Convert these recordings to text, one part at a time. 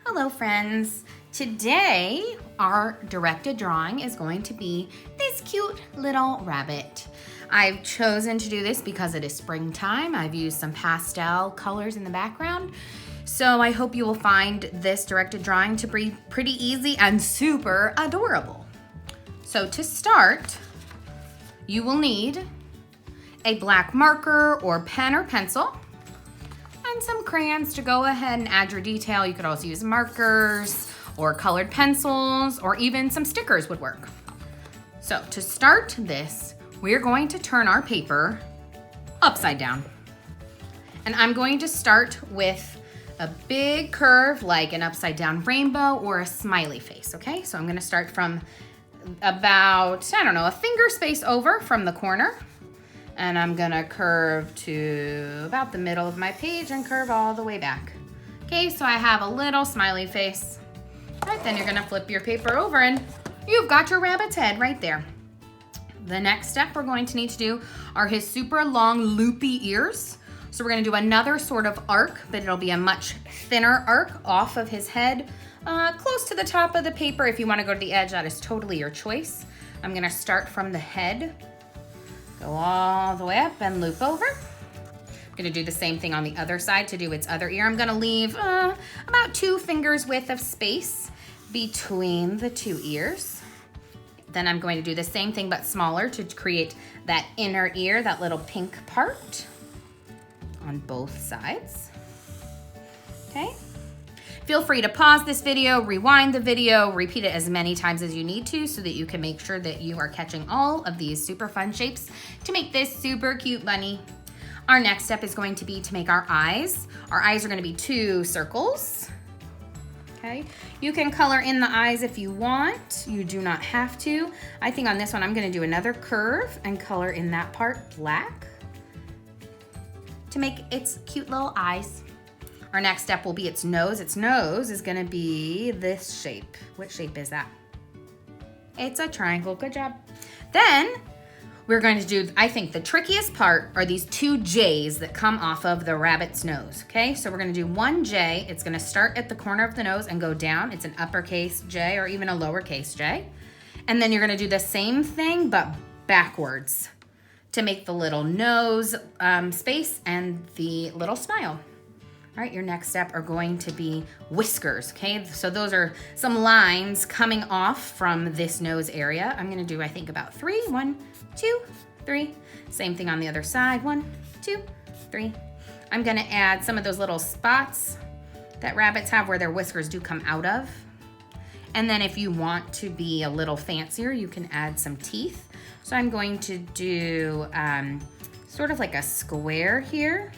Hello friends. Today our directed drawing is going to be this cute little rabbit. I've chosen to do this because it is springtime. I've used some pastel colors in the background. So I hope you will find this directed drawing to be pretty easy and super adorable. So to start, you will need a black marker or pen or pencil, and some crayons to go ahead and add your detail. You could also use markers or colored pencils, or even some stickers would work. So to start this, we're going to turn our paper upside down. And I'm going to start with a big curve like an upside down rainbow or a smiley face, okay? So I'm gonna start from about, I don't know, a finger space over from the corner. And I'm gonna curve to about the middle of my page and curve all the way back. Okay, so I have a little smiley face. All right, then you're gonna flip your paper over and you've got your rabbit's head right there. The next step we're going to need to do are his super long loopy ears. So we're gonna do another sort of arc, but it'll be a much thinner arc off of his head, close to the top of the paper. If you wanna go to the edge, that is totally your choice. I'm gonna start from the head, go all the way up and loop over. I'm gonna do the same thing on the other side to do its other ear. I'm gonna leave about 2 fingers width of space between the 2 ears. Then I'm going to do the same thing but smaller to create that inner ear, that little pink part on both sides. Okay. Feel free to pause this video, rewind the video, repeat it as many times as you need to so that you can make sure that you are catching all of these super fun shapes to make this super cute bunny. Our next step is going to be to make our eyes. Our eyes are going to be 2 circles. Okay. You can color in the eyes if you want. You do not have to. I think on this one I'm going to do another curve and color in that part black to make its cute little eyes. Our next step will be its nose. Its nose is gonna be this shape. What shape is that? It's a triangle, good job. Then we're going to do, I think the trickiest part are these 2 J's that come off of the rabbit's nose, okay? So we're gonna do 1 J. It's gonna start at the corner of the nose and go down. It's an uppercase J or even a lowercase J. And then you're gonna do the same thing but backwards to make the little nose space and the little smile. All right, your next step are going to be whiskers, okay? So those are some lines coming off from this nose area. I'm gonna do, I think, about 3. 1, 2, 3. Same thing on the other side. 1, 2, 3. I'm gonna add some of those little spots that rabbits have where their whiskers do come out of. And then if you want to be a little fancier, you can add some teeth. So I'm going to do sort of like a square here,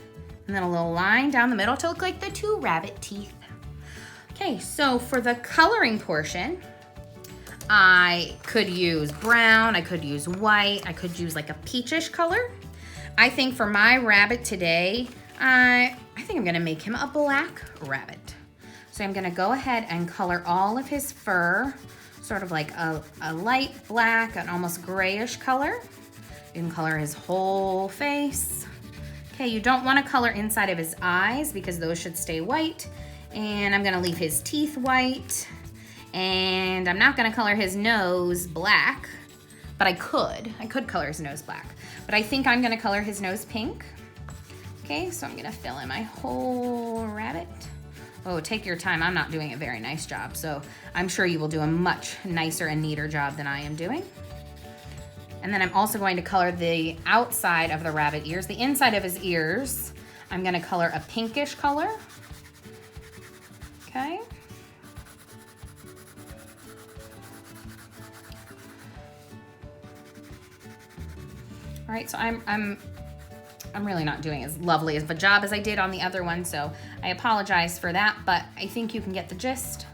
and then a little line down the middle to look like the 2 rabbit teeth. Okay, so for the coloring portion, I could use brown, I could use white, I could use like a peachish color. I think for my rabbit today, I think I'm gonna make him a black rabbit. So I'm gonna go ahead and color all of his fur, sort of like a light black, an almost grayish color. You can color his whole face. Okay, you don't want to color inside of his eyes because those should stay white. And I'm gonna leave his teeth white. And I'm not gonna color his nose black, but I could color his nose black. But I think I'm gonna color his nose pink. Okay, so I'm gonna fill in my whole rabbit. Oh, take your time, I'm not doing a very nice job. So I'm sure you will do a much nicer and neater job than I am doing. And then I'm also going to color the outside of the rabbit ears. The inside of his ears, I'm gonna color a pinkish color. Okay. All right, so I'm really not doing as lovely of a job as I did on the other one, so I apologize for that, but I think you can get the gist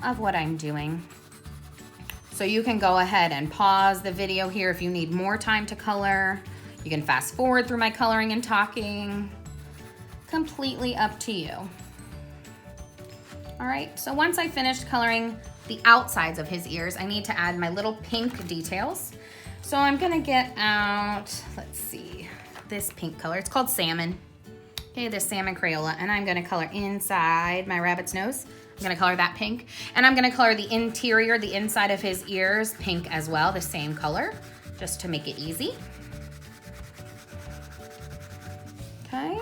of what I'm doing. So you can go ahead and pause the video here if you need more time to color. You can fast forward through my coloring and talking. Completely up to you. All right, so once I finished coloring the outsides of his ears, I need to add my little pink details. So I'm gonna get out, let's see, this pink color. It's called Salmon. Okay, this salmon Crayola, and I'm gonna color inside my rabbit's nose. I'm gonna color that pink, and I'm gonna color the interior, the inside of his ears, pink as well, the same color, just to make it easy. Okay.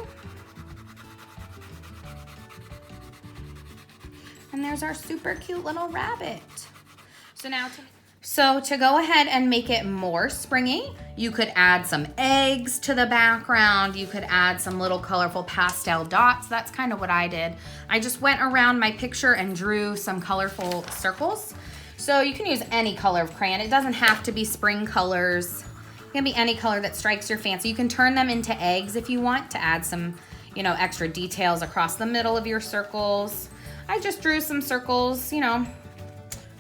And there's our super cute little rabbit. So to go ahead and make it more springy, you could add some eggs to the background. You could add some little colorful pastel dots. That's kind of what I did. I just went around my picture and drew some colorful circles. So you can use any color of crayon. It doesn't have to be spring colors. It can be any color that strikes your fancy. You can turn them into eggs if you want to add some, you know, extra details across the middle of your circles. I just drew some circles, you know,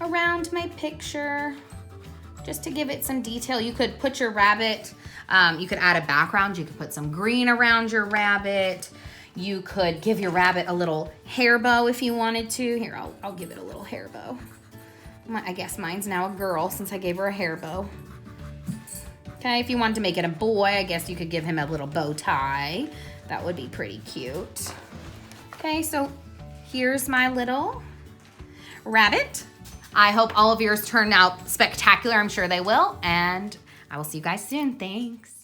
around my picture just to give it some detail. You could put your rabbit, you could add a background. You could put some green around your rabbit. You could give your rabbit a little hair bow if you wanted to. Here, I'll give it a little hair bow. I guess mine's now a girl since I gave her a hair bow. Okay, if you wanted to make it a boy, I guess you could give him a little bow tie. That would be pretty cute. Okay, so here's my little rabbit. I hope all of yours turn out spectacular. I'm sure they will. And I will see you guys soon. Thanks.